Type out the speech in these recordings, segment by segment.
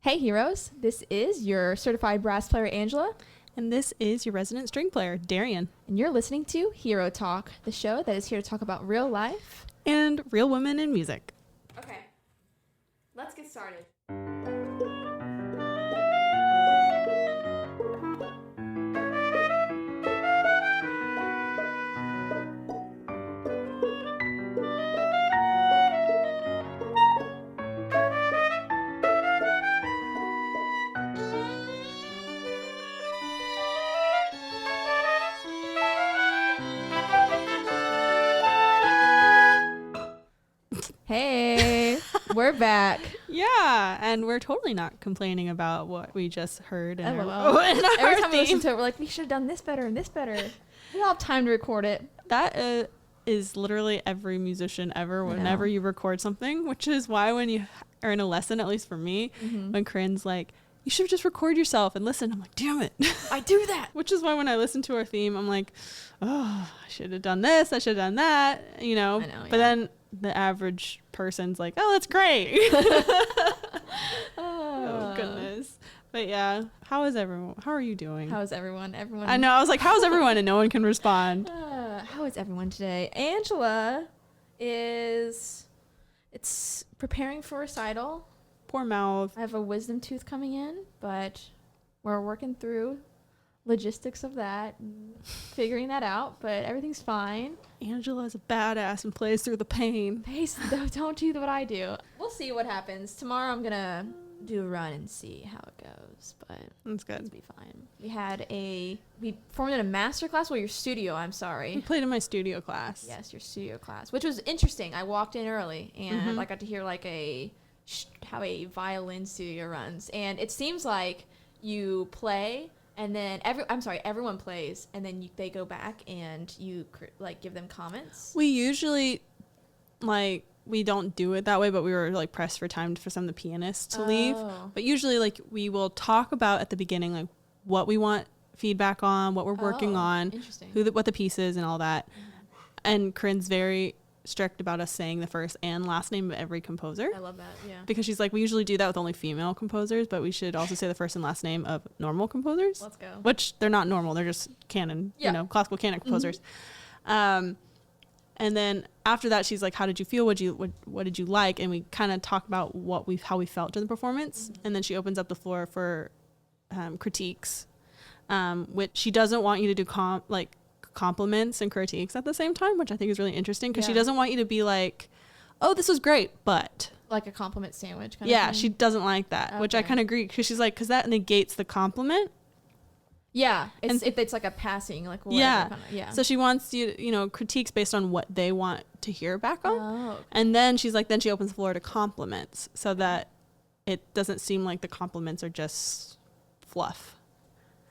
Hey heroes, this is your certified brass player Angela, And this is your resident string player, Darian. and you're listening to Hero Talk, the show that is here to talk about real life. And real women in music. Okay, let's get started. Hey, we're back. Yeah, and we're totally not complaining about what we just heard in our, LOL. in our Every time we theme. listen to it, we're like, we should have done this better and this better. We don't have time to record it. That is literally every musician ever whenever you record something, which is why when you are in a lesson, at least for me, when Corinne's like, you should just record yourself and listen. I'm like, damn it. I do that. Which is why when I listen to our theme, I'm like, oh, I should have done this. I should have done that, you know. I know, But yeah. then the average person's like, oh, that's great. Oh, goodness. But yeah, how is everyone? How are you doing? How is everyone? Everyone. I know. I was like, how's everyone? And no one can respond. How is everyone today? Angela it's preparing for recital. Poor mouth. I have a wisdom tooth coming in, but we're working through logistics of that, and figuring that out, but everything's fine. Angela's a badass and plays through the pain. Please don't do what I do. We'll see what happens. Tomorrow I'm gonna do a run and see how it goes, but That's good. it'll be fine. We formed in a master class. Well, your studio, I'm I sorry. played in my studio class. Yes, your studio class, which was interesting. I walked in early and I got to hear like how a violin studio runs, and it seems like you play and then everyone plays and then they go back and you give them comments. We usually, we don't do it that way, but we were like pressed for time for some of the pianists to leave. But usually we will talk about at the beginning, like what we want feedback on, what we're working on, Interesting. what the piece is and all that. And Corinne's very strict about us saying the first and last name of every composer. I love that. Yeah. Because she's like, we usually do that with only female composers, but we should also say the first and last name of normal composers. Let's go. Which they're not normal, they're just canon, classical canon composers. And then after that, she's like, how did you feel? What did you like? And we kind of talk about how we felt during the performance. And then she opens up the floor for critiques, which she doesn't want you to do compliments and critiques at the same time, which I think is really interesting because she doesn't want you to be like, oh, this was great, but like a compliment sandwich kind of thing. she doesn't like that, which I kind of agree, because she's like, because that negates the compliment. Yeah, if it's like a passing, like whatever, So she wants you critiques based on what they want to hear back on. Oh. And then she's like, then she opens the floor to compliments so that it doesn't seem like the compliments are just fluff.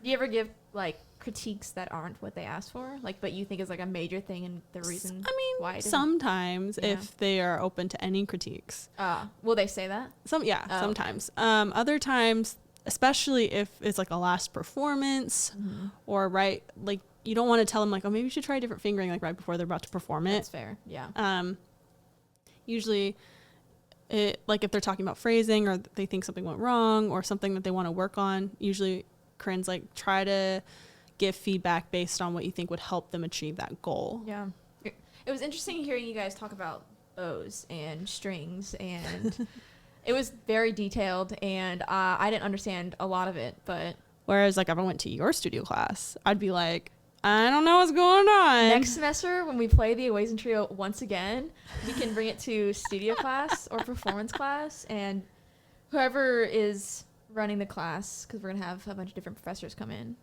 Do you ever give like critiques that aren't what they asked for, but you think is like a major thing and the reason why it isn't? Sometimes if they are open to any critiques. Will they say that? Sometimes. Okay. Other times, especially if it's like a last performance or you don't want to tell them like, oh, maybe you should try different fingering like right before they're about to perform it. That's fair. Yeah. Usually if they're talking about phrasing or they think something went wrong or something that they want to work on, usually Corinne's like, try to give feedback based on what you think would help them achieve that goal. Yeah. It was interesting hearing you guys talk about bows and strings, and it was very detailed, and I didn't understand a lot of it, but whereas if I went to your studio class, I'd be like, I don't know what's going on. Next semester when we play the Awazin Trio once again, we can bring it to studio class or performance class, and whoever is running the class, because we're gonna have a bunch of different professors come in,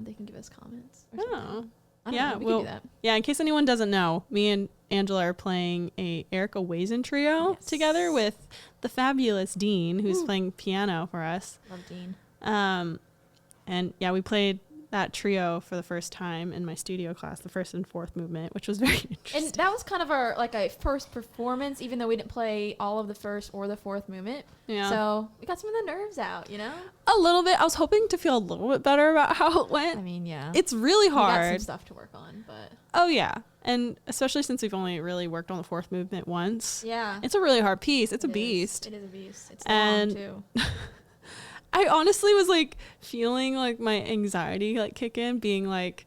they can give us comments or something. We can do that. Yeah, in case anyone doesn't know, me and Angela are playing a Eric Awazin Trio together with the fabulous Dean, who's playing piano for us. Love Dean. And yeah, we played that trio for the first time in my studio class, the first and fourth movement, which was very interesting. And that was kind of our a first performance, even though we didn't play all of the first or the fourth movement. Yeah. So we got some of the nerves out, A little bit. I was hoping to feel a little bit better about how it went. I mean, yeah. It's really hard. We got some stuff to work on, but. Oh, yeah. And especially since we've only really worked on the fourth movement once. Yeah. It's a really hard piece. It's a beast. It is a beast. It's long, too. I honestly was like feeling like my anxiety like kick in, being like,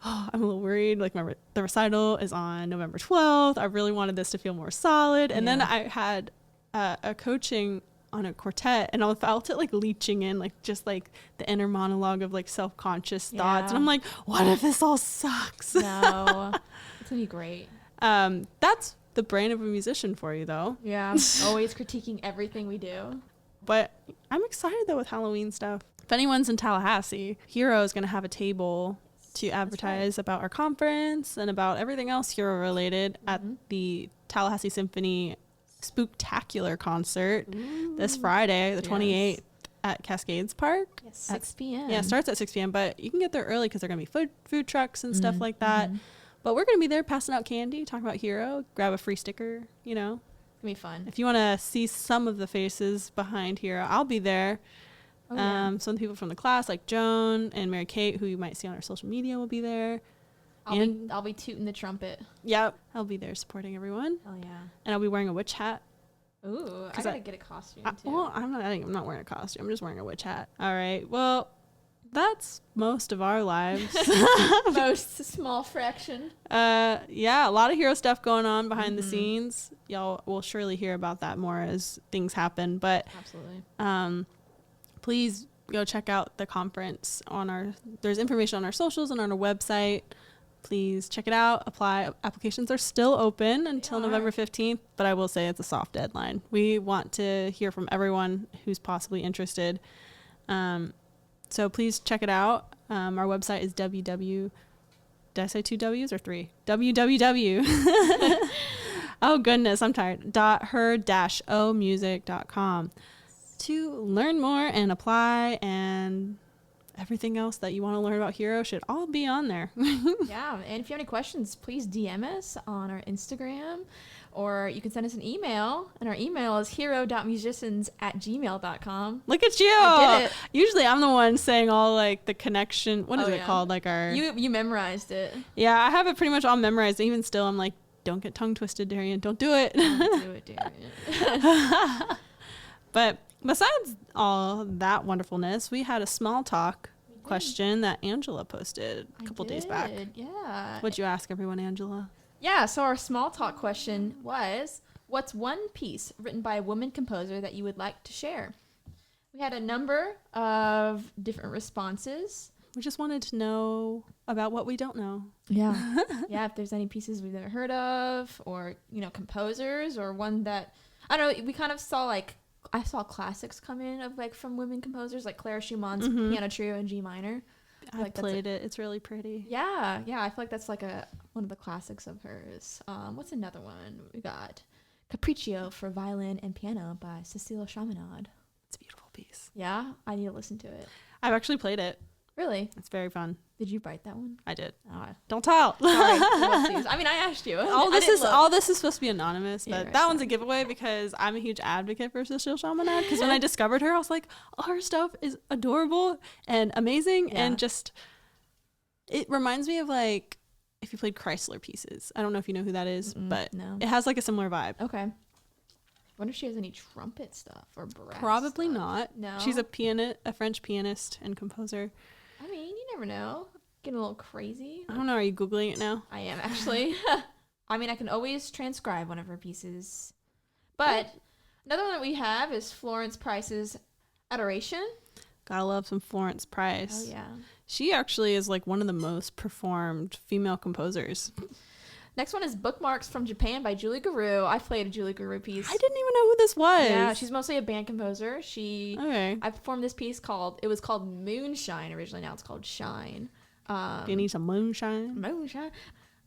oh, I'm a little worried. Like the recital is on November 12th. I really wanted this to feel more solid. And then I had a coaching on a quartet, and I felt it like leaching in, like just like the inner monologue of like self-conscious thoughts. And I'm like, what if this all sucks? No, it's gonna be great. That's the brain of a musician for you, though. Yeah, always critiquing everything we do. But I'm excited though with Halloween stuff. If anyone's in Tallahassee, Hero is going to have a table to advertise about our conference and about everything else Hero related at the Tallahassee Symphony Spooktacular concert this Friday, the 28th at Cascades Park. Yes, 6 p.m. Yeah, it starts at 6 p.m., but you can get there early because there are going to be food trucks and stuff like that. But we're going to be there passing out candy, talking about Hero, grab a free sticker, you know. It's going to be fun. If you want to see some of the faces behind Hero, I'll be there. Oh, yeah. Some of the people from the class, like Joan and Mary Kate, who you might see on our social media, will be there. I'll be tooting the trumpet. Yep. I'll be there supporting everyone. Oh, yeah. And I'll be wearing a witch hat. Ooh, I got to get a costume, too. Well, I'm not wearing a costume. I'm just wearing a witch hat. All right. Well, that's most of our lives. Most small fraction. Yeah, a lot of Hero stuff going on behind the scenes. Y'all will surely hear about that more as things happen. But absolutely. Please go check out the conference there's information on our socials and on our website. Please check it out. Apply. Applications are still open until November 15th, but I will say it's a soft deadline. We want to hear from everyone who's possibly interested. So please check it out. Our website is did I say 2 W's or 3? www. Oh goodness, I'm tired. .her-omusic.com to learn more and apply, and everything else that you want to learn about Hero should all be on there. Yeah, and if you have any questions, please DM us on our Instagram, or you can send us an email, and our email is hero.musicians@gmail.com. Look at you! I did it. Usually I'm the one saying all like the connection. What is it called? Like our you memorized it. Yeah, I have it pretty much all memorized. Even still, I'm like, don't get tongue twisted, Darian. Don't do it. Don't do it, Darian. But besides all that wonderfulness, we had a small talk question that Angela posted a couple days back. Yeah. What'd you ask everyone, Angela? Yeah, so our small talk question was, what's one piece written by a woman composer that you would like to share? We had a number of different responses. We just wanted to know about what we don't know. Yeah. Yeah, if there's any pieces we've never heard of, or, composers, or one that, I don't know, we kind of saw I saw classics come in of from women composers, like Clara Schumann's Piano Trio in G minor. I played it. It's really pretty. Yeah. I feel like that's one of the classics of hers. What's another one? We got Capriccio for violin and piano by Cécile Chaminade. It's a beautiful piece. Yeah, I need to listen to it. I've actually played it. Really? It's very fun. Did you write that one? I did. Oh. Don't tell. Sorry. I mean, I asked you. All this is supposed to be anonymous, but that one's a giveaway because I'm a huge advocate for Cécile Chaminade. Because when I discovered her, I was like, all her stuff is adorable and amazing, and just it reminds me of if you played Chrysler Pieces. I don't know if you know who that is, but it has a similar vibe. Okay. I wonder if she has any trumpet stuff or brass. Probably stuff. not. No. She's a French pianist and composer. I mean, you never know. Getting a little crazy. I don't know. Are you Googling it now? I am, actually. I mean, I can always transcribe one of her pieces. But another one that we have is Florence Price's Adoration. Gotta love some Florence Price. Oh, yeah. She actually is one of the most performed female composers. Next one is Bookmarks from Japan by Julie Guru. I played a Julie Guru piece. I didn't even know who this was. Yeah, she's mostly a band composer. I performed this piece it was called Moonshine originally. Now it's called Shine. Do you need some moonshine? Moonshine.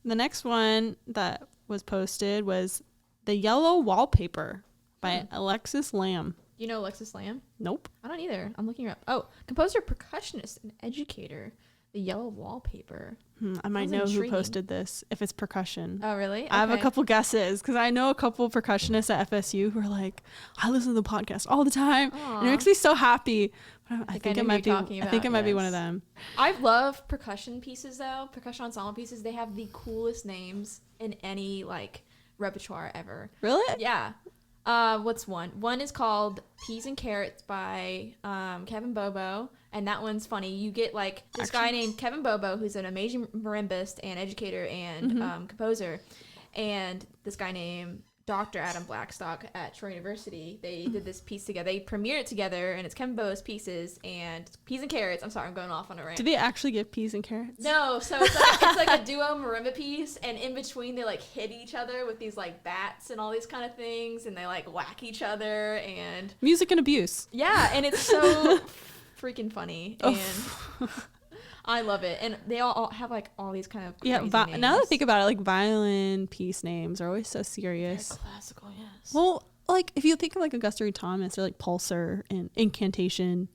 The next one that was posted was The Yellow Wallpaper by Alexis Lamb. You know Alexis Lamb? Nope. I don't either. I'm looking her up. Oh, composer, percussionist, and educator. The Yellow Wallpaper. I might know who posted this if it's percussion. Oh, really? Okay. I have a couple guesses because I know a couple percussionists at FSU who are like, I listen to the podcast all the time. Aww. And it makes me so happy. I think it might be one of them. I love percussion pieces though. Percussion ensemble pieces. They have the coolest names in any repertoire ever. Really? Yeah. What's one? One is called Peas and Carrots by Kevin Bobo, and that one's funny. You get like this guy named Kevin Bobo, who's an amazing marimbist and educator and composer, and this guy named Dr. Adam Blackstock at Troy University. They did this piece together. They premiered it together, and it's Kevin Bobo's pieces and Peas and Carrots. I'm sorry, I'm going off on a rant. Did they actually give peas and carrots? No, so it's like a duo marimba piece, and in between they like hit each other with these like bats and all these kind of things, and they like whack each other, and Music and abuse. yeah, and it's so freaking funny, and I love it. And they all have like all these kind of crazy names. Now that I think about it, like violin piece names are always so serious. Very classical, yes. Well, like if you think of like Augusta Reed Thomas or like Pulsar and Incantation,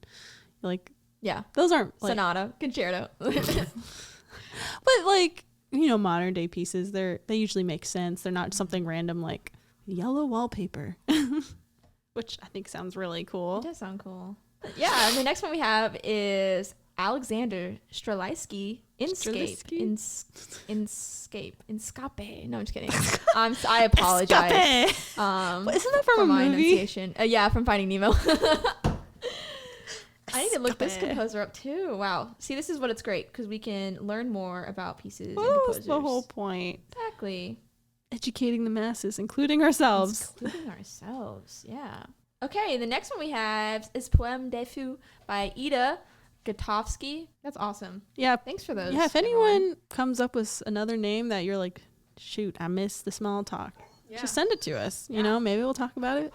like Yeah, those aren't like, sonata, concerto. but like modern day pieces, they usually make sense. They're not something random like yellow wallpaper, which I think sounds really cool. It does sound cool. Yeah, and the next one we have is Alexander Strelitzky, Inscape. No, I'm just kidding. I apologize. But isn't that from a my movie? enunciation. Yeah, from Finding Nemo. I need to look this Escape. composer up too. Wow. See, this is what it's great because we can learn more about pieces and Well, that was composers. the whole point. Exactly. Educating the masses, including ourselves. Including ourselves, yeah. Okay, the next one we have is Poème des Fous by Ida Gutowski. That's awesome. Yeah. Thanks for those. Yeah, if everyone. anyone comes up with another name that you're like, shoot, I missed the small talk, just send it to us. You know, maybe we'll talk about it.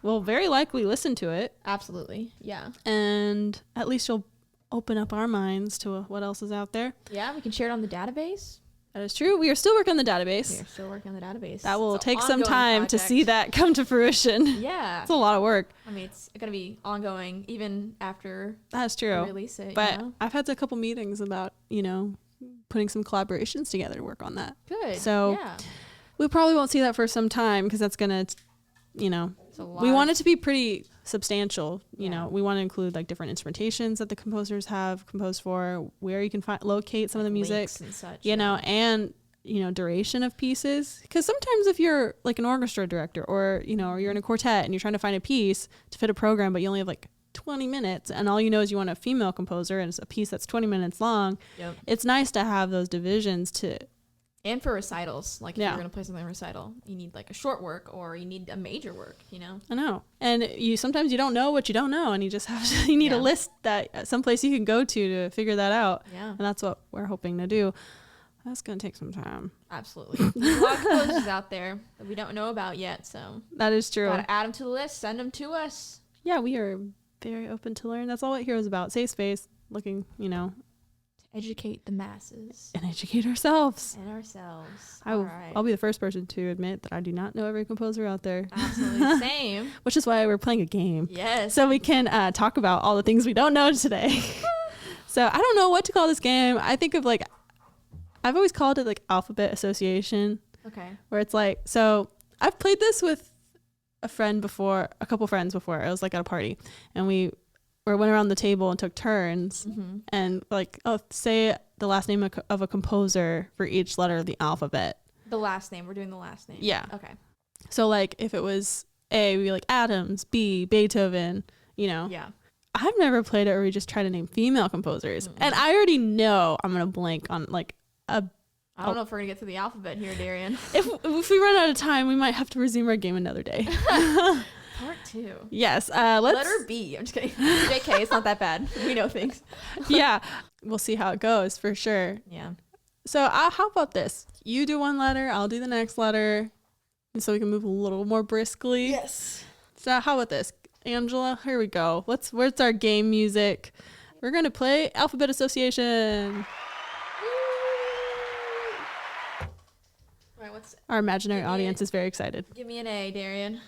We'll very likely listen to it. Absolutely. Yeah. And at least you'll open up our minds to what else is out there. Yeah, we can share it on the database. That is true. We are still working on the We database. are still working on the database. That will It's an take some ongoing time to project. see that come to fruition. Yeah. It's a lot of work. I mean, it's going to be ongoing even after That's we true. release it. But you know? I've had a couple meetings about, putting some collaborations together to work on that. Good. So yeah. we probably won't see that for some time because that's going to, It's a lot we want of- it to be pretty substantial. You Yeah. know, we want to include like different instrumentations that the composers have composed for, where you can locate some of the music, links and such. and duration of pieces. Because sometimes if you're like an orchestra director or you're in a quartet and you're trying to find a piece to fit a program, but you only have like 20 minutes and all you know is you want a female composer and it's a piece that's 20 minutes long. Yep. It's nice to have those divisions to And for recitals, like if Yeah. you're going to play something in a recital, you need like a short work or you need a major work, I know. And sometimes you don't know what you don't know and you just have to, you need a Yeah. list that someplace you can go to figure that out. Yeah. And that's what we're hoping to do. That's going to take some time. Absolutely. There's a lot of composers out there that we don't know about yet, so That is true. gotta add them to the list, send them to us. Yeah, we are very open to learn. That's all what Hero's about. Safe space, looking, To educate the masses and educate ourselves. and ourselves. I'll All right. be the first person to admit that I do not know every composer out there, Absolutely. Same. which is why we're playing a game. Yes. So we can talk about all the things we don't know today. So I don't know what to call this game. I think of I've always called it like alphabet association, Okay. where it's like, so I've played this with a couple friends before. I was like at a party and we went around the table and took turns Mm-hmm. and like, say the last name of a composer for each letter of the alphabet. The last name. We're doing the last name. Yeah. Okay. So like if it was A, we'd be like Adams, B, Beethoven, Yeah. I've never played it where we just try to name female composers. And I already know I'm going to blank on like I don't know if we're gonna get to the alphabet here, Darian. if we run out of time, we might have to resume our game another day. Part 2. Yes. Let's, Letter B. I'm just kidding. JK, it's not that bad. We know things. yeah, we'll see how it goes for sure. Yeah. So how about this? You do one letter, I'll do the next letter, and so we can move a little more briskly. Yes. So how about this, Angela? Here we go. Where's our game music? We're gonna play Alphabet Association. Right, what's Our imaginary Give me audience a- is very excited. give me an A, Darian.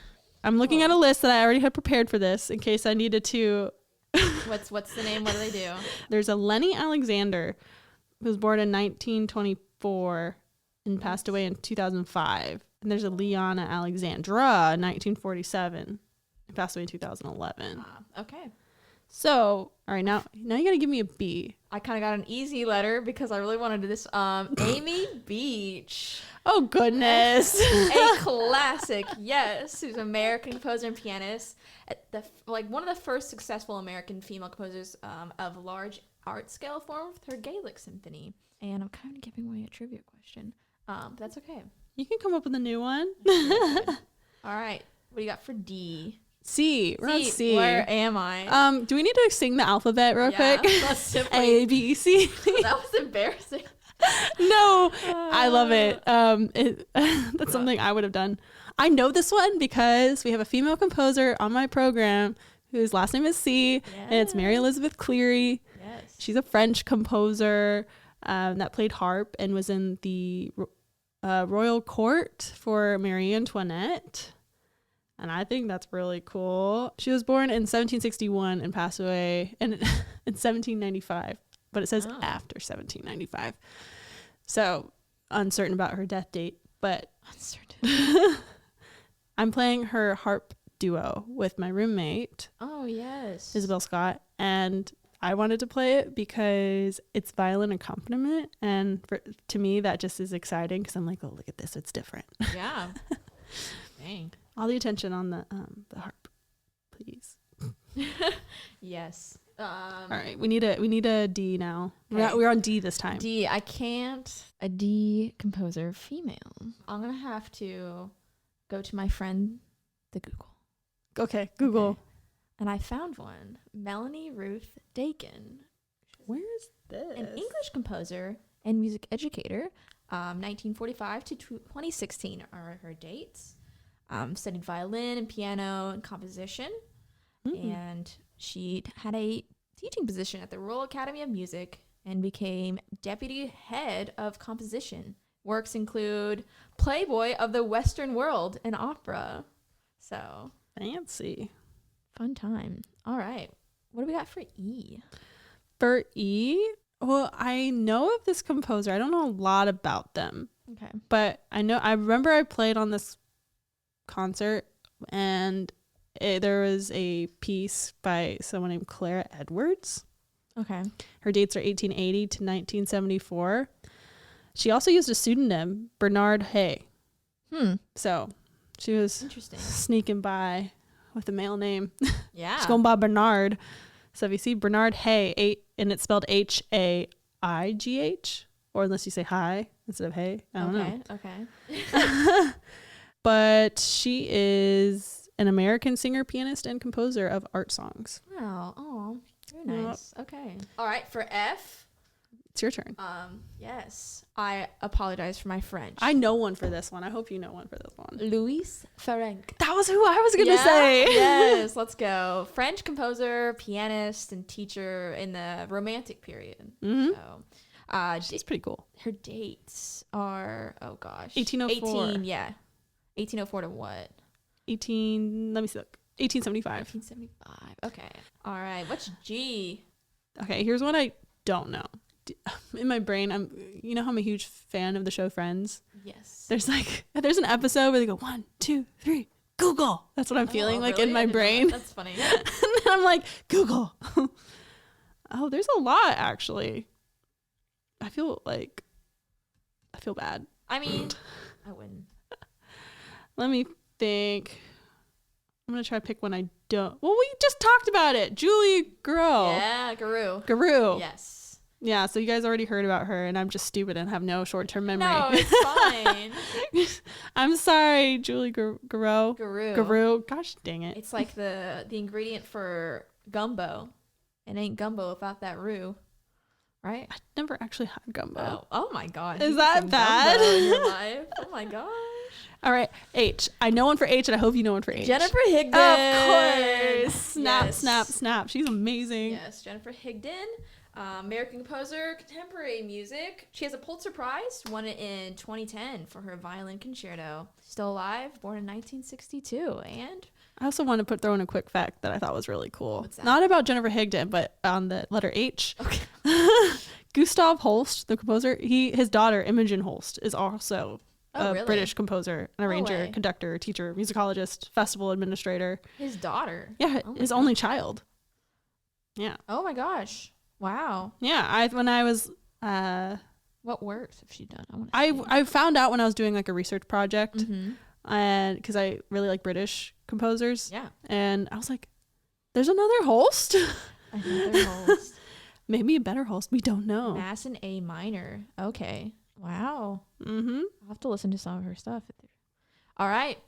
I'm looking at a list that I already had prepared for this in case I needed to. What's the name? What do they do? There's a Lenny Alexander who was born in 1924 and passed away in 2005. And there's a Liana Alexandra in 1947 and passed away in 2011. Okay. So, all right, now you got to give me a B. I kind of got an easy letter because I really wanted this. Amy Beach. Oh, goodness. A classic, yes. Who's an American composer and pianist. One of the first successful American female composers of large art scale form with her Gaelic symphony. And I'm kind of giving away a trivia question. But that's okay. You can come up with a new one. All right. What do you got for D? C. We're on C. Where am I? Do we need to sing the alphabet real quick? That's simply, A, B, C. that was embarrassing. No, I love it. That's something I would have done. I know this one because we have a female composer on my program whose last name is C, and it's Mary Elizabeth Cleary. Yes. She's a French composer that played harp and was in the royal court for Marie Antoinette. And I think that's really cool. She was born in 1761 and passed away in 1795. But it says after 1795. So uncertain about her death date. But uncertain. I'm playing her harp duo with my roommate. Oh, yes. Isabel Scott. And I wanted to play it because it's violin accompaniment. And to me, that just is exciting because I'm like, oh, look at this. It's different. Yeah. Dang. All the attention on the harp, please. Yes. All right, we need a D now. Okay. We're on D this time. D. I can't. A D composer female. I'm gonna have to go to my friend, the Google. Okay, Google. Okay. And I found one. Melanie Ruth Dakin. Where's this? An English composer and music educator. 1945 to 2016 are her dates. Studied violin and piano and composition. And she had a teaching position at the Royal Academy of Music and became deputy head of composition. Works include Playboy of the Western World and opera. So fancy. Fun time. All right. What do we got for E? For E, well, I know of this composer. I don't know a lot about them. Okay. But I remember I played on this concert and there was a piece by someone named Clara Edwards. Okay. Her dates are 1880 to 1974. She also used a pseudonym, Bernard Hay. So she was interesting sneaking by with a male name. Yeah. She's going by Bernard. So if you see Bernard Hay, and it's spelled Haigh, or unless you say hi instead of hey, I don't know. Okay. But she is an American singer, pianist, and composer of art songs. Wow. Oh, very nice. Okay. All right. For F. It's your turn. Yes. I apologize for my French. I know one for this one. I hope you know one for this one. Louis Ferenc. That was who I was going to say. Yes. Let's go. French composer, pianist, and teacher in the Romantic period. Mm-hmm. So, she's pretty cool. Her dates are, oh gosh. 1804. 1804 to what? 1875. 1875. Okay. All right. What's G? Okay, here's one I don't know. In my brain, you know how I'm a huge fan of the show Friends? Yes. There's an episode where they go 1, 2, 3, Google. That's what I'm feeling like really? in my brain. That's funny. And then I'm like, Google. Oh, there's a lot actually. I feel bad. I mean, I wouldn't. Let me think. I'm going to try to pick one I don't. Well, we just talked about it. Julie Garreau. Yeah, Garreau. Garreau. Yes. Yeah, so you guys already heard about her, and I'm just stupid and have no short-term memory. No, it's fine. I'm sorry, Julie Garreau. Garreau. Gosh dang it. It's like the ingredient for gumbo. It ain't gumbo without that roux, right? I never actually had gumbo. Oh my gosh. Is You that get some bad? gumbo in your life. Oh my gosh. All right, H. I know one for H, and I hope you know one for H. Jennifer Higdon. Of course. Snap, Yes. snap, snap. She's amazing. Yes, Jennifer Higdon. American composer, contemporary music. She has a Pulitzer Prize, won it in 2010 for her violin concerto. Still alive, born in 1962. And I also want to throw in a quick fact that I thought was really cool. What's that? Not about Jennifer Higdon, but on the letter H. Okay. Gustav Holst, the composer, his daughter Imogen Holst is also a really? British composer, an arranger, way. conductor, teacher, musicologist, festival administrator. His daughter. Yeah, Oh my his gosh. only child. Yeah. Oh my gosh. Wow. Yeah, when I was What works have she done? I found out when I was doing like a research project, Mm-hmm. and because I really like British composers, Yeah. and I was like, "There's another Holst, Another Holst. maybe a better Holst. We don't know." Mass in A minor. Okay. Wow. Mm-hmm. I'll have to listen to some of her stuff. All right.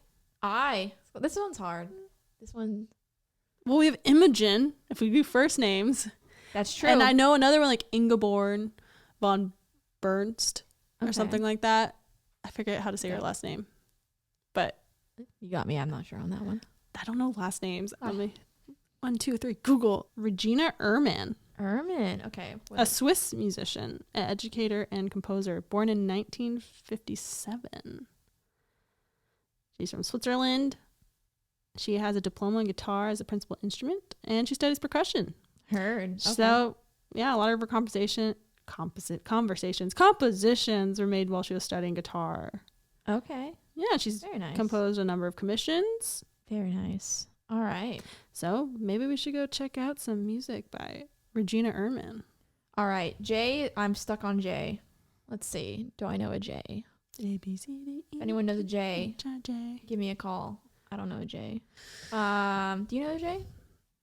This one's hard. This one. Well, we have Imogen. If we do first names, That's true. and I know another one like Ingeborg von Bernst or something like that. I forget how to say her last name, but You got me. I'm not sure on that one. I don't know last names. Let me 1, 2, 3. Google Regina Ehrman. Ehrman. Okay. A Swiss musician, educator, and composer, born in 1957. She's from Switzerland. She has a diploma in guitar as a principal instrument, and she studies percussion. Heard. Okay. So, yeah, a lot of her compositions were made while she was studying guitar. Okay. Yeah, she's Very nice. composed a number of commissions. Very nice. All right. So maybe we should go check out some music by Regina Ehrman. All right. J. I'm stuck on J. Let's see. Do I know a J? A, B, C, D, E. If anyone knows a J, H, I, J. give me a call. I don't know a J. Do you know a J?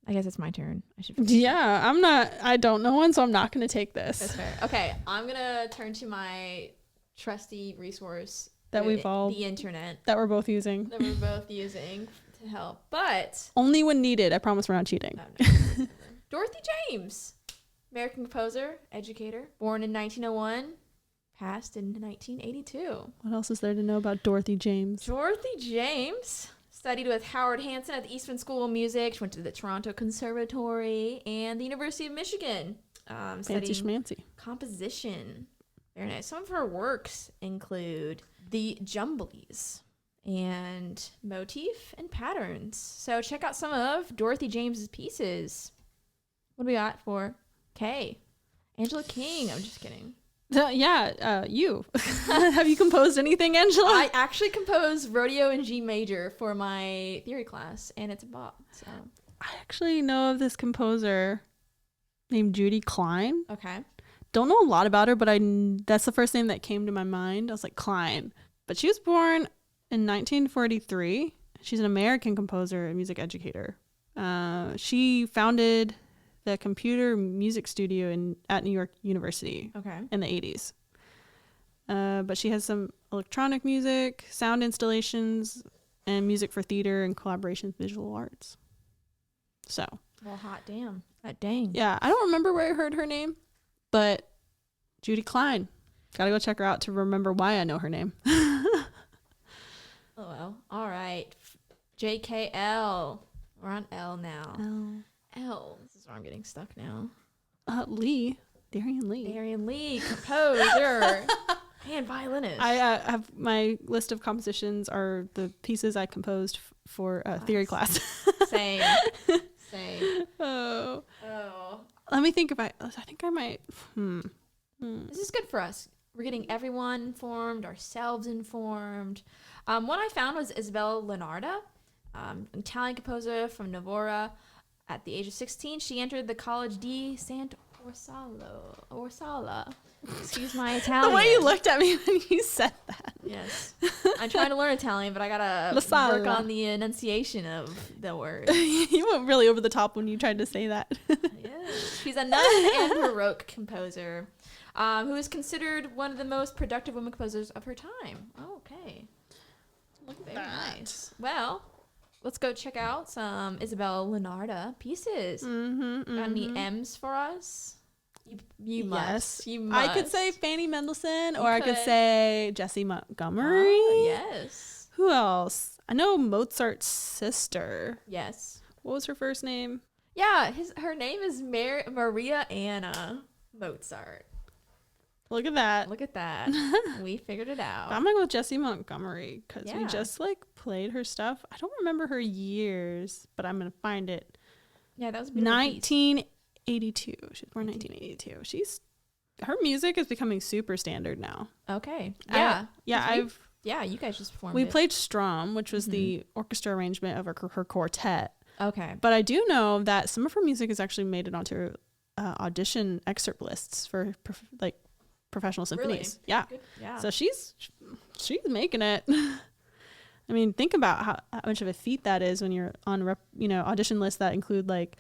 I guess it's my turn. I should. Yeah, I don't know one, so I'm not going to take this. That's fair. Okay, I'm going to turn to my trusty resource. That the internet. That we're both using. That we're both using to help. But. Only when needed. I promise we're not cheating. No. Dorothy James. American composer, educator. Born in 1901. Passed in 1982. What else is there to know about Dorothy James? Dorothy James studied with Howard Hanson at the Eastman School of Music. She went to the Toronto Conservatory and the University of Michigan. Fancy schmancy. Composition. Very nice. Some of her works include the Jumblies and Motif and Patterns. So check out some of Dorothy James's pieces. What do we got for K? Angela King. I'm just kidding. You. Have you composed anything, Angela? I actually composed Rodeo in G major for my theory class, and it's a bop. So I actually know of this composer named Judy Klein. okay. Don't know a lot about her, but that's the first name that came to my mind. I was like, Klein. But she was born in 1943. She's an American composer and music educator. She founded the computer music studio at New York University in the 80s. But she has some electronic music, sound installations, and music for theater and collaboration with visual arts. So. Well, hot damn. Dang. Yeah, I don't remember where I heard her name, but Judy Klein. Gotta go check her out to remember why I know her name. Oh, well. All right. JKL. We're on L now. L. This is where I'm getting stuck now. Lee. Darian Lee. Darian Lee, composer and violinist. I have my list of compositions are the pieces I composed for theory class. Same. Oh. Let me think if I think I might. This is good for us. We're getting everyone informed, ourselves informed. One I found was Isabella Leonarda, an Italian composer from Novara. At the age of 16, she entered the College di Sant'Orsola. Excuse my Italian. The way you looked at me when you said that. Yes. I'm trying to learn Italian, but I gotta work on the enunciation of the word. You went really over the top when you tried to say that. Yes. She's a nun and Baroque composer who is considered one of the most productive women composers of her time. Oh, okay. Look at Very nice. Well, let's go check out some Isabella Leonarda pieces. Got any M's for us? You must. You must. I could say Fanny Mendelssohn, or I could say Jessie Montgomery. Oh, yes. Who else? I know Mozart's sister. Yes. What was her first name? Yeah, her name is Maria Anna Mozart. Look at that. Look at that. We figured it out. I'm gonna go with Jessie Montgomery because we just played her stuff. I don't remember her years, but I'm gonna find it. Yeah, that was 1982. She was born 1982. Her music is becoming super standard now. Okay. Yeah. You guys just performed. We played Strom, which was the orchestra arrangement of her quartet. Okay. But I do know that some of her music has actually made it onto audition excerpt lists for professional symphonies. Really? Yeah. Good. Yeah. So she's making it. I mean, think about how much of a feat that is when you're on audition lists that include like,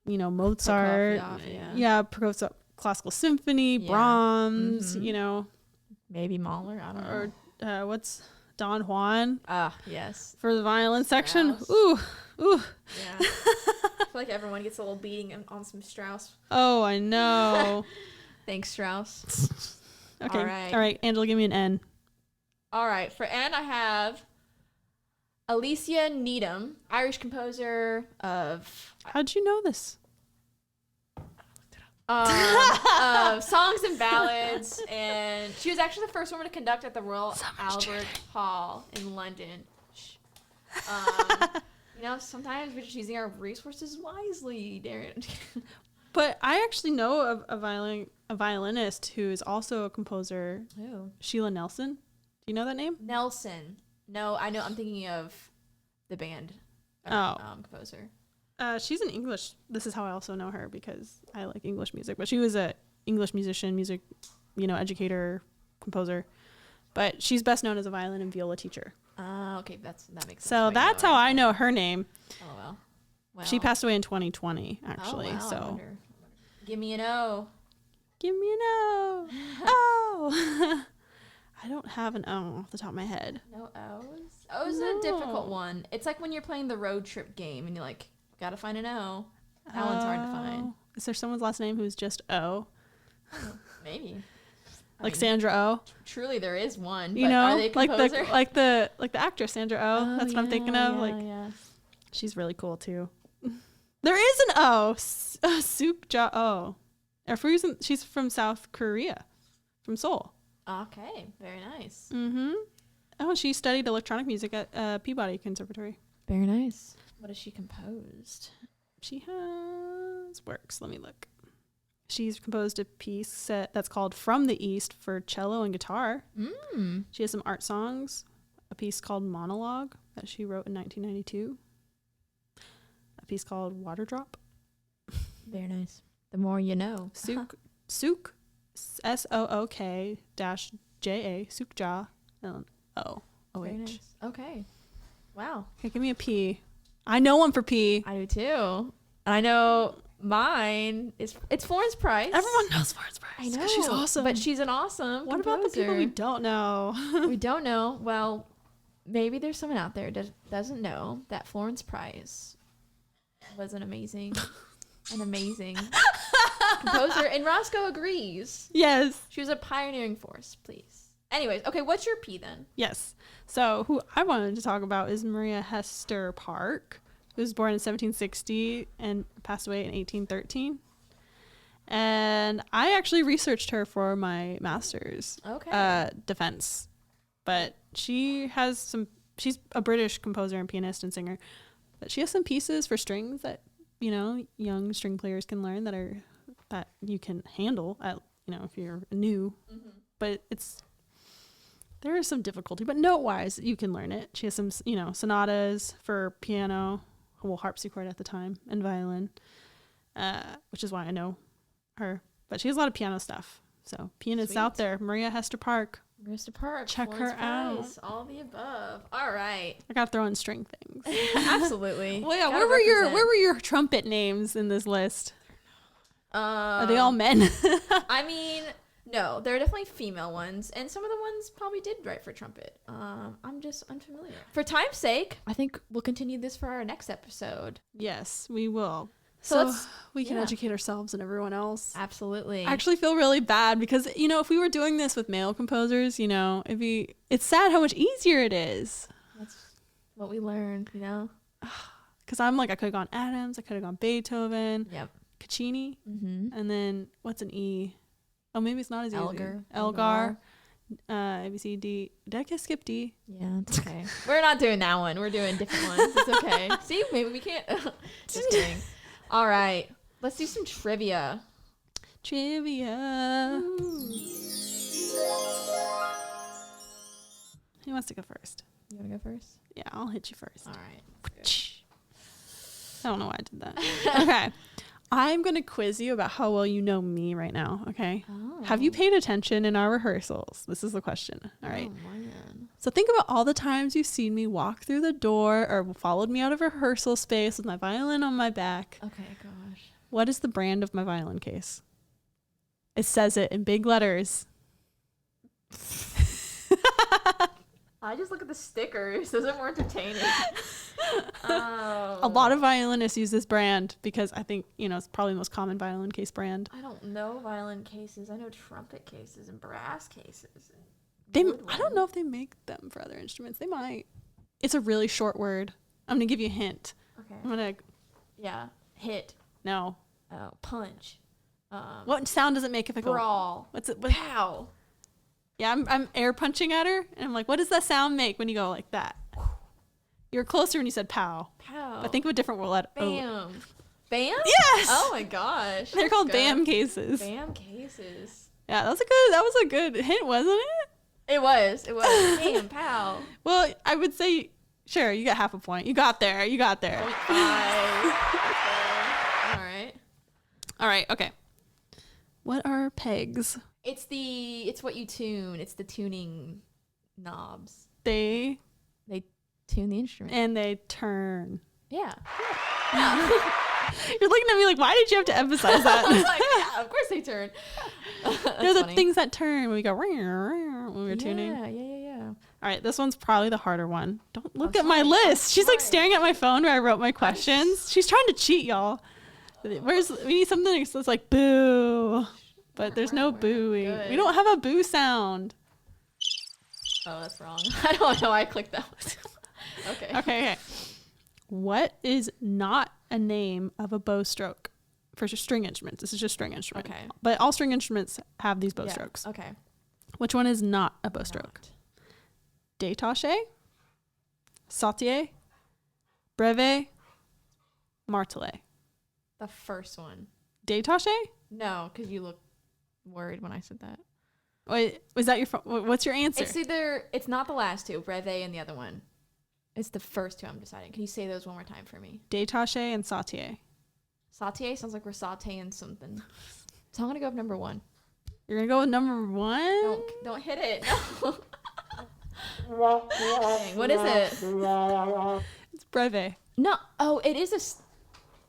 Mozart, Prokofiev, classical symphony, Brahms, maybe Mahler. I don't know. Or what's Don Juan? Yes. For the violin section. Strauss. Ooh. Yeah. I feel like everyone gets a little beating on some Strauss. Oh, I know. Thanks, Strauss. Okay. All right. Angela, give me an N. All right. For N, I have Alicia Needham, Irish composer of... How'd you know this? Songs and ballads, and she was actually the first woman to conduct at the Royal Albert Hall in London. Sometimes we're just using our resources wisely, Darren. But I actually know of a violinist who is also a composer. Who? Sheila Nelson. Do you know that name? Nelson. No, I know. I'm thinking of the band. Composer. She's an English. This is how I also know her, because I like English music. But she was a English musician, music, educator, composer. But she's best known as a violin and viola teacher. Okay, that makes sense. So that's how I know her name. Oh well. She passed away in 2020, actually. Oh, wow, So give me an O. Give me an O. Oh. I don't have an O off the top of my head. No O's? O's a difficult one. It's like when you're playing the road trip game and you're like, gotta find an O. That one's hard to find. Is there someone's last name who's just O? Maybe. Like Sandra Oh? Truly there is one. You know, are they a composer? like the actress Sandra Oh. That's what I'm thinking of. Yeah. She's really cool too. There is an O. Suk Ja Oh. She's from South Korea. From Seoul. Okay, very nice. Mm-hmm. Oh, she studied electronic music at Peabody Conservatory. Very nice. What has she composed? She has works. Let me look. She's composed a piece that's called From the East for cello and guitar. She has some art songs. A piece called Monologue that she wrote in 1992. A piece called Water Drop. Very nice. The more you know. Sook SOOK -JA Sukja OH. Nice. Okay. Wow. Okay, give me a P. I know one for P. I do too. And I know mine is Florence Price. Everyone knows Florence Price. I know. She's awesome. But she's an awesome What composer. about the people we don't know? We don't know. Well, maybe there's someone out there that doesn't know that Florence Price was an amazing composer. And Roscoe agrees. Yes. She was a pioneering force, please. Anyways, okay, what's your P then? Yes. So who I wanted to talk about is Maria Hester Park, who was born in 1760 and passed away in 1813. And I actually researched her for my master's defense. But she's a British composer and pianist and singer. But she has some pieces for strings that, young string players can learn that you can handle if you're new. Mm-hmm. But there is some difficulty, but note-wise, you can learn it. She has some, sonatas for piano, harpsichord at the time, and violin, which is why I know her. But she has a lot of piano stuff. So pianists out there, Maria Hester Park. Check her out. All the above. All right. I gotta throw in string things. Absolutely. Well, yeah. Where were your trumpet names in this list? Are they all men? I mean, no, there are definitely female ones, and some of the ones probably did write for trumpet. I'm just unfamiliar. For time's sake, I think we'll continue this for our next episode. Yes, we will. So we can educate ourselves and everyone else. Absolutely. I actually feel really bad because, if we were doing this with male composers, it's sad how much easier it is. That's what we learned, Because I'm like, I could have gone Adams, I could have gone Beethoven, Caccini, and then what's an E? Oh, maybe it's not as easy. Elgar. A, B, C, D. Did I skip D? Yeah, it's okay. We're not doing that one. We're doing different ones. It's okay. See, maybe we can't. Just kidding. All right. Let's do some trivia. Trivia. Ooh. Who wants to go first? You want to go first? Yeah, I'll hit you first. All right. I don't know why I did that. Okay. I'm going to quiz you about how well you know me right now, okay? Oh. Have you paid attention in our rehearsals? This is the question, all right? Oh, man. So think about all the times you've seen me walk through the door or followed me out of rehearsal space with my violin on my back. Okay, gosh. What is the brand of my violin case? It says it in big letters. I just look at the stickers. Those are more entertaining. Oh. A lot of violinists use this brand because I think, it's probably the most common violin case brand. I don't know violin cases. I know trumpet cases and brass cases. I don't know if they make them for other instruments. They might. It's a really short word. I'm going to give you a hint. Okay. Yeah. Hit. No. Oh, punch. What sound does it make if it goes? Brawl. What's it? Pow. Yeah, I'm air punching at her, and I'm like, what does that sound make when you go like that? You're closer when you said pow. Pow. But think of a different word. Bam. Bam? Yes! Oh my gosh. They're called good. BAM cases. BAM cases. Yeah, that was a good hint, wasn't it? It was. Bam, pow. Well, I would say, sure, you got half a point. You got there. 0.5. All right, okay. What are pegs? It's what you tune. It's the tuning knobs. They tune the instrument. And they turn. Yeah. You're looking at me like, why did you have to emphasize that? I was like, yeah, of course they turn. They're the things that turn when we go when we're tuning. Yeah. All right, this one's probably the harder one. Don't look at my list. She's like staring at my phone where I wrote my questions. She's trying to cheat, y'all. We need something that's like boo. But there's no booing. Good. We don't have a boo sound. Oh, that's wrong. I don't know why I clicked that one. Okay. What is not a name of a bow stroke for string instruments? This is just string instrument. Okay. But all string instruments have these bow strokes. Okay. Which one is not a bow stroke? Détaché, sautillé, breve, martelé. The first one. Détaché? No, because you look worried when I said that. Wait, was that what's your answer? It's not the last two, breve and the other one. It's the first two I'm deciding. Can you say those one more time for me? Détaché and sautillé. Saute sounds like we're sauteing something. So I'm gonna go with number one. You're gonna go with number one? Don't hit it. No. Dang, what is it? It's breve. No. Oh, it is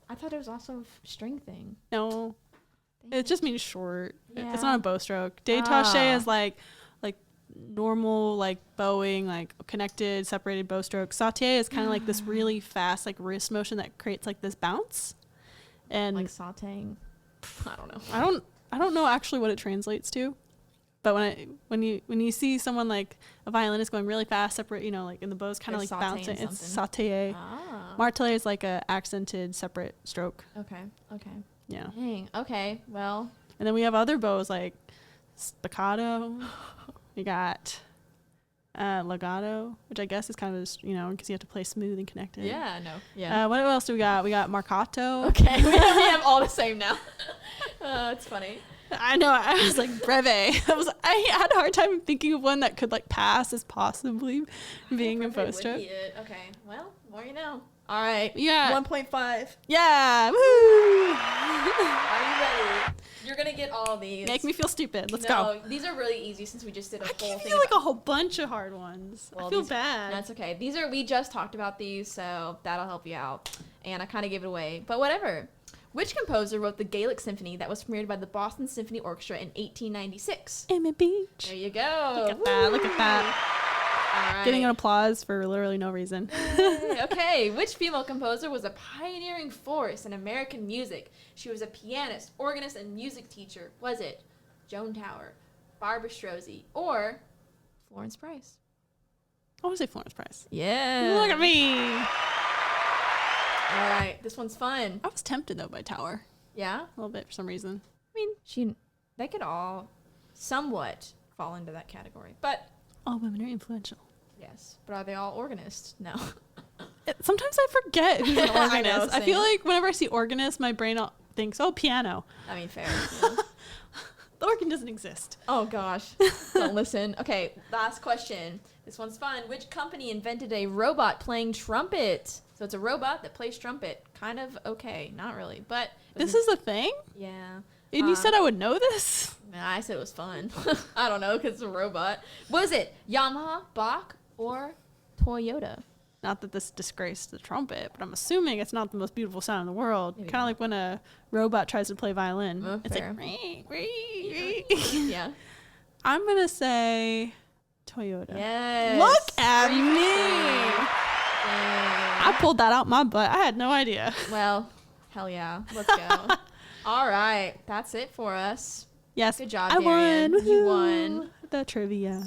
I thought it was also a string thing. No. It just means short. Yeah. It's not a bow stroke. Détaché is like normal, like bowing, like connected, separated bow stroke. Sauté is kind of like this really fast, like wrist motion that creates like this bounce. And like sauteing. I don't know. I don't know actually what it translates to. But when you see someone like a violinist going really fast, separate, like in the bows, kind of like bouncing, it's sauté. Martelé is like a accented separate stroke. Okay. Yeah. Dang. Okay. Well. And then we have other bows like spiccato. We got legato, which I guess is kind of just, because you have to play smooth and connected. Yeah. No. Yeah. What else do we got? We got marcato. Okay. we have all the same now. It's funny. I know. I was like breve. I had a hard time thinking of one that could like pass as possibly being a bow stroke. Okay. Well, more you know. All right. Yeah. 1.5. Yeah. Woo! Are you ready? You're gonna get all of these. Make me feel stupid. Let's go. These are really easy since we just did a whole thing. I feel like a whole bunch of hard ones. Well, I feel bad. That's okay. We just talked about these, so that'll help you out. And I kind of gave it away, but whatever. Which composer wrote the Gaelic Symphony that was premiered by the Boston Symphony Orchestra in 1896? Emmett Beach. There you go. Look at that. Look at that. All right. Getting an applause for literally no reason. Okay. Which female composer was a pioneering force in American music? She was a pianist, organist, and music teacher. Was it Joan Tower, Barbara Strozzi, or Florence Price? I want to say Florence Price. Yeah. Look at me. All right. This one's fun. I was tempted, though, by Tower. Yeah? A little bit for some reason. I mean, they could all somewhat fall into that category. But all women are influential. Yes. But are they all organists? No. Sometimes I forget who's an organist. I know, I feel like whenever I see organist, my brain thinks, oh, piano. I mean, fair. Yeah. The organ doesn't exist. Oh, gosh. Don't listen. Okay, last question. This one's fun. Which company invented a robot playing trumpet? So it's a robot that plays trumpet. Kind of okay. Not really, but This is a thing? yeah. And you said I would know this? I said it was fun. I don't know because it's a robot. What is it? Yamaha, Bach, or Toyota? Not that this disgraced the trumpet, but I'm assuming it's not the most beautiful sound in the world. Maybe Kind of like when a robot tries to play violin. It's fair. like, Yeah. I'm going to say Toyota. Yes. Look at Pretty me. dang. I pulled that out my butt. I had no idea. Well, hell yeah. Let's go. All right. That's it for us. Yes. Good job, I Darian. won. You Woohoo. won. The trivia.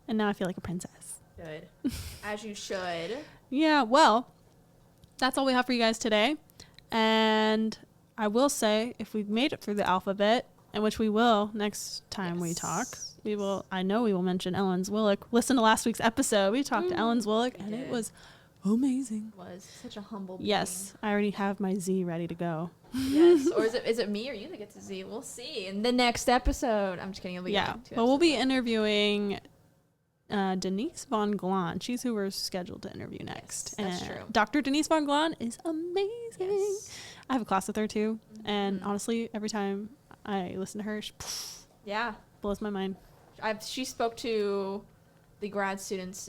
And now I feel like a princess. Good. As you should. Yeah, well, that's all we have for you guys today. And I will say, if we've made it through the alphabet, and which we will next time we talk, I know we will mention Ellen Zwillick. Listen to last week's episode. We talked to Ellen Zwillick, and it was amazing. It was such a humble being. Yes, I already have my Z ready to go. Yes. Or is it me or you that gets to Z? We'll see in the next episode. I'm just kidding. It'll be Yeah, like 2 well, we'll be episodes. interviewing Denise Von Glahn. She's who we're scheduled to interview next. Yes, that's and true. Dr. Denise Von Glahn is amazing. Yes. I have a class with her too, and honestly, every time I listen to her, she Yeah. blows my mind. She spoke to the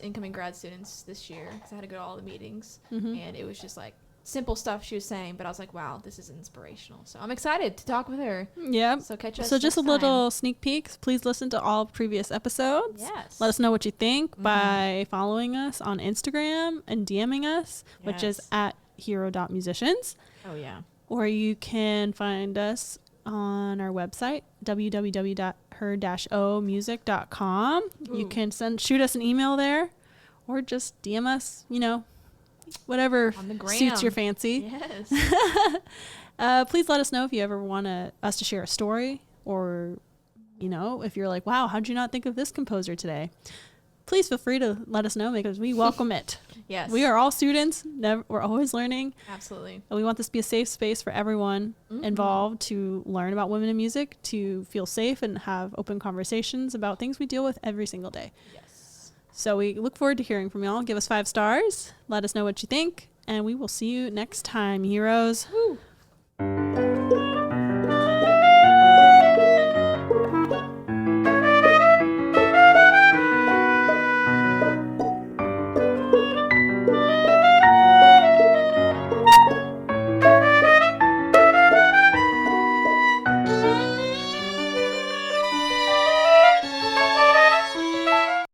incoming grad students this year, because I had to go to all the meetings, and it was just like simple stuff she was saying, but I was like, wow, this is inspirational. So I'm excited to talk with her. Yep. So catch us So just a next little sneak peek. Please listen to all previous episodes. Yes. Let us know what you think by following us on Instagram and DMing us, which is Yes. at hero.musicians. Oh, yeah. Or you can find us on our website, www.her-omusic.com. You can shoot us an email there, or just DM us, whatever On the gram. suits your fancy. Yes. Please let us know if you ever want us to share a story, or, if you're like, wow, how'd you not think of this composer today? Please feel free to let us know, because we welcome it. Yes. We are all students. We're always learning. Absolutely. And we want this to be a safe space for everyone involved to learn about women in music, to feel safe and have open conversations about things we deal with every single day. Yes. So we look forward to hearing from y'all. Give us 5 stars. Let us know what you think. And we will see you next time, heroes. Woo.